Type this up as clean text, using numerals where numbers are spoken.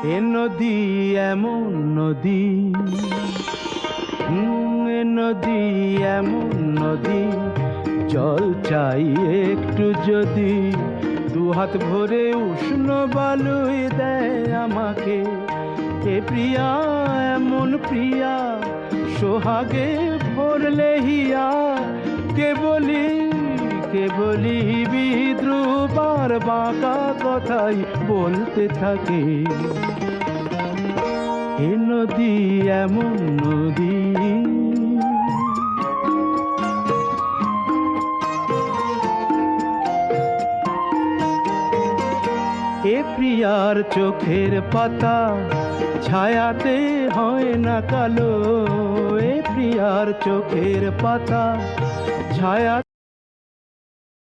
এ নদী এমন নদী, এ নদী এমন নদী, জল চাই একটু যদি, দুহাত ভরে উষ্ণ বালুই দেয় আমাকে। এ প্রিয়া এমন প্রিয়া, সোহাগে ভরলে হিয়া, কেবলি বিদ্রুপার বাঁকা কথাই বলতে থাকে। এ নদী এমন নদী। এ প্রিয়ার চোখের পাতা ছায়াতে হয় না কালো, এ প্রিয়ার চোখের পাতা ছায়া